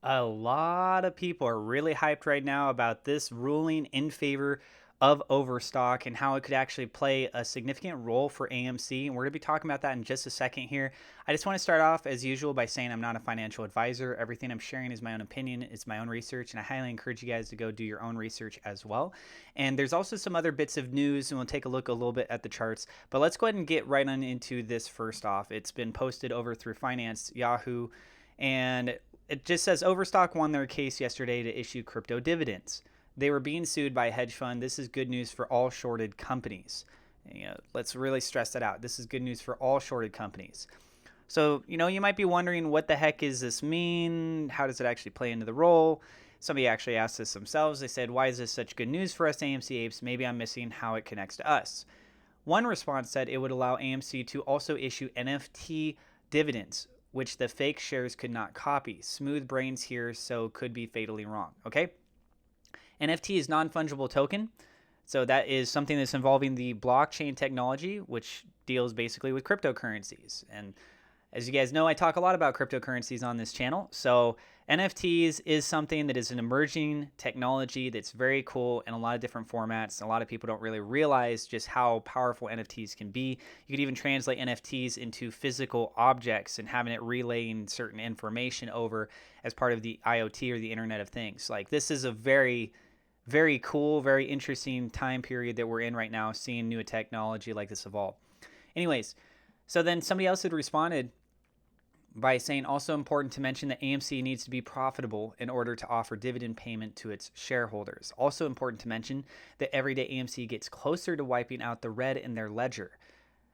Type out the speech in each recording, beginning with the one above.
A lot of people are really hyped right now about this ruling in favor of Overstock and how it could actually play a significant role for AMC. And we're going to be talking about that in just a second here. I just want to start off, as usual, by saying I'm not a financial advisor. Everything I'm sharing is my own opinion, it's my own research, and I highly encourage you guys to go do your own research as well. And there's also some other bits of news, and we'll take a look a little bit at the charts. But let's go ahead and get right on into this first off. It's been posted over through Finance, Yahoo, and it just says Overstock won their case yesterday to issue crypto dividends. They were being sued by a hedge fund. This is good news for all shorted companies. Let's really stress that out. This is good news for all shorted companies. So, you might be wondering, what the heck does this mean? How does it actually play into the role? Somebody actually asked this themselves. They said, why is this such good news for us AMC apes? Maybe I'm missing how it connects to us. One response said it would allow AMC to also issue NFT dividends, which the fake shares could not copy. Smooth brains here, so could be fatally wrong. Okay? NFT is non-fungible token. So that is something that's involving the blockchain technology, which deals basically with cryptocurrencies. And as you guys know, I talk a lot about cryptocurrencies on this channel. So NFTs is something that is an emerging technology that's very cool in a lot of different formats. A lot of people don't really realize just how powerful NFTs can be. You could even translate NFTs into physical objects and having it relaying certain information over as part of the IoT or the Internet of Things. Like, this is a very, very cool, very interesting time period that we're in right now, seeing new technology like this evolve. Anyways, so then somebody else had responded by saying, also important to mention that AMC needs to be profitable in order to offer dividend payment to its shareholders. Also important to mention that every day AMC gets closer to wiping out the red in their ledger.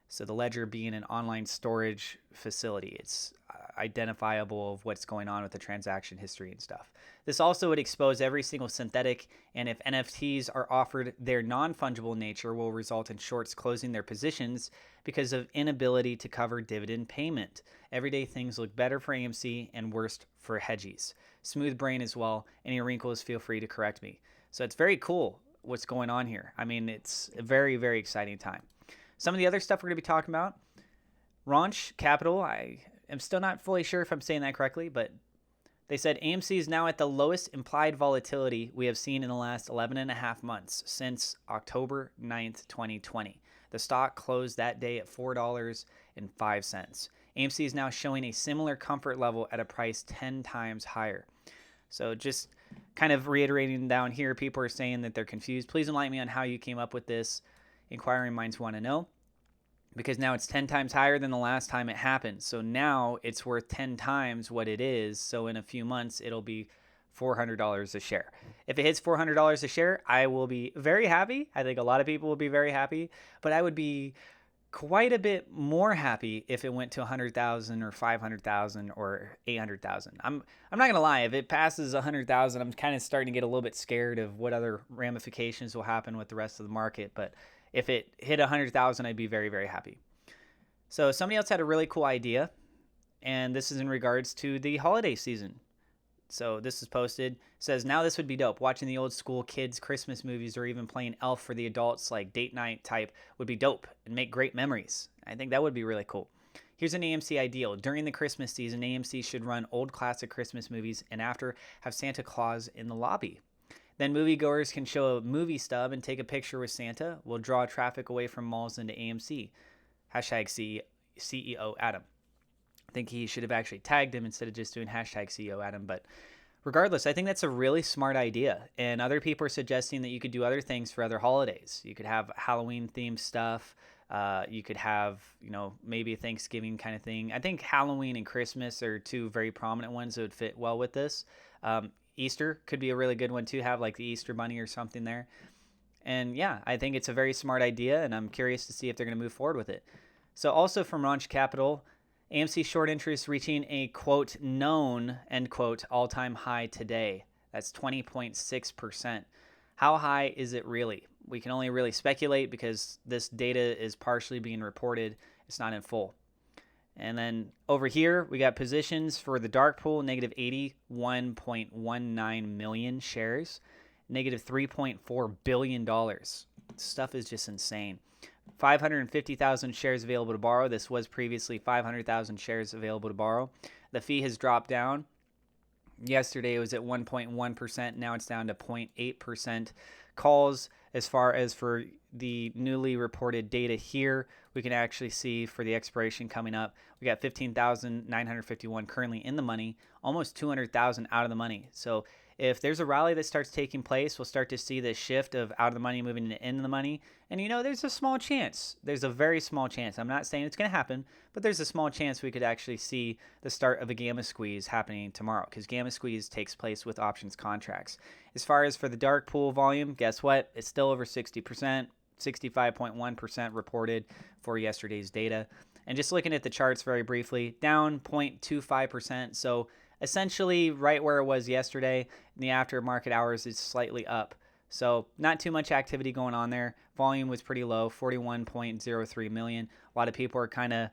So the ledger being an online storage facility. It's identifiable of what's going on with the transaction history and stuff. This also would expose every single synthetic, and if NFTs are offered, their non-fungible nature will result in shorts closing their positions because of inability to cover dividend payment. Everyday things look better for AMC and worst for hedgies. Smooth brain as well. Any wrinkles, feel free to correct me. So it's very cool what's going on here. I mean, it's a very, very exciting time. Some of the other stuff we're going to be talking about, Ranch Capital, I am still not fully sure if I'm saying that correctly, but they said AMC is now at the lowest implied volatility we have seen in the last 11 and a half months since October 9th, 2020. The stock closed that day at $4.05. AMC is now showing a similar comfort level at a price 10 times higher. So just kind of reiterating down here, people are saying that they're confused. Please enlighten me on how you came up with this. Inquiring minds want to know, because now it's 10 times higher than the last time it happened. So now it's worth 10 times what it is. So in a few months, it'll be $400 a share. If it hits $400 a share, I will be very happy. I think a lot of people will be very happy, but I would be quite a bit more happy if it went to 100,000 or 500,000 or 800,000. I'm not gonna lie, if it passes 100,000, I'm kind of starting to get a little bit scared of what other ramifications will happen with the rest of the market. But if it hit 100,000, I'd be very, very happy. So somebody else had a really cool idea, and this is in regards to the holiday season. So this is posted. It says, now this would be dope. Watching the old school kids' Christmas movies or even playing Elf for the adults, like date night type, would be dope and make great memories. I think that would be really cool. Here's an AMC ideal. During the Christmas season, AMC should run old classic Christmas movies and after have Santa Claus in the lobby. Then moviegoers can show a movie stub and take a picture with Santa. We'll draw traffic away from malls into AMC. Hashtag CEO Adam. I think he should have actually tagged him instead of just doing hashtag CEO Adam. But regardless, I think that's a really smart idea. And other people are suggesting that you could do other things for other holidays. You could have Halloween themed stuff. You could have, maybe a Thanksgiving kind of thing. I think Halloween and Christmas are two very prominent ones that would fit well with this. Easter could be a really good one too, have like the Easter bunny or something there. And yeah, I think it's a very smart idea, and I'm curious to see if they're going to move forward with it. So also from Launch Capital, AMC short interest reaching a quote known end quote all-time high today. That's 20.6%. How high is it really? We can only really speculate because this data is partially being reported. It's not in full. And then over here, we got positions for the dark pool, negative 81.19 million shares, negative $3.4 billion. Stuff is just insane. 550,000 shares available to borrow. This was previously 500,000 shares available to borrow. The fee has dropped down Yesterday it was at 1.1%. Now it's down to 0.8%. Calls, as far as for the newly reported data here, we can actually see for the expiration coming up, we got 15,951 currently in the money, almost 200,000 out of the money. So if there's a rally that starts taking place, we'll start to see this shift of out of the money moving into the money. And there's a small chance. There's a very small chance. I'm not saying it's going to happen, but there's a small chance we could actually see the start of a gamma squeeze happening tomorrow, because gamma squeeze takes place with options contracts. As far as for the dark pool volume, guess what? It's still over 60%, 65.1% reported for yesterday's data. And just looking at the charts very briefly, down 0.25%. So essentially right where it was yesterday. In the aftermarket hours, it's slightly up. So not too much activity going on there. Volume was pretty low, 41.03 million. A lot of people are kind of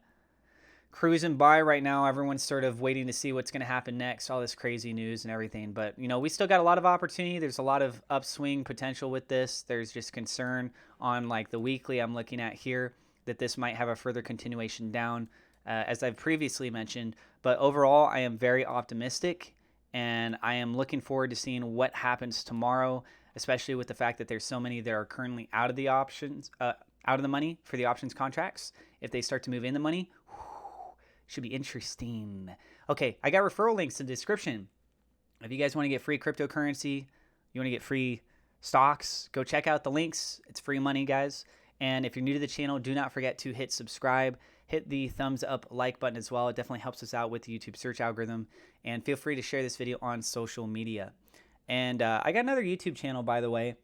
cruising by right now. Everyone's sort of waiting to see what's going to happen next, all this crazy news and everything. But, we still got a lot of opportunity. There's a lot of upswing potential with this. There's just concern on like the weekly I'm looking at here that this might have a further continuation down, as I've previously mentioned. But overall, I am very optimistic, and I am looking forward to seeing what happens tomorrow, especially with the fact that there's so many that are currently out of the options, out of the money for the options contracts. If they start to move in the money, should be interesting. Okay, I got referral links in the description. If you guys want to get free cryptocurrency, you want to get free stocks, go check out the links. It's free money, guys. And if you're new to the channel, do not forget to hit subscribe. Hit the thumbs up like button as well. It definitely helps us out with the YouTube search algorithm. And feel free to share this video on social media. And I got another YouTube channel, by the way.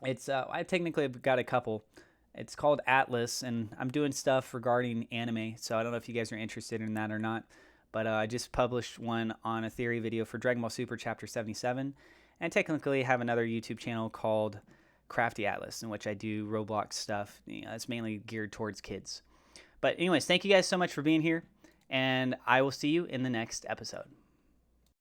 It's I technically have got a couple. It's called Atlas, and I'm doing stuff regarding anime. So I don't know if you guys are interested in that or not. But I just published one on a theory video for Dragon Ball Super Chapter 77. And technically have another YouTube channel called Crafty Atlas, in which I do Roblox stuff. It's mainly geared towards kids. But anyways, thank you guys so much for being here, and I will see you in the next episode.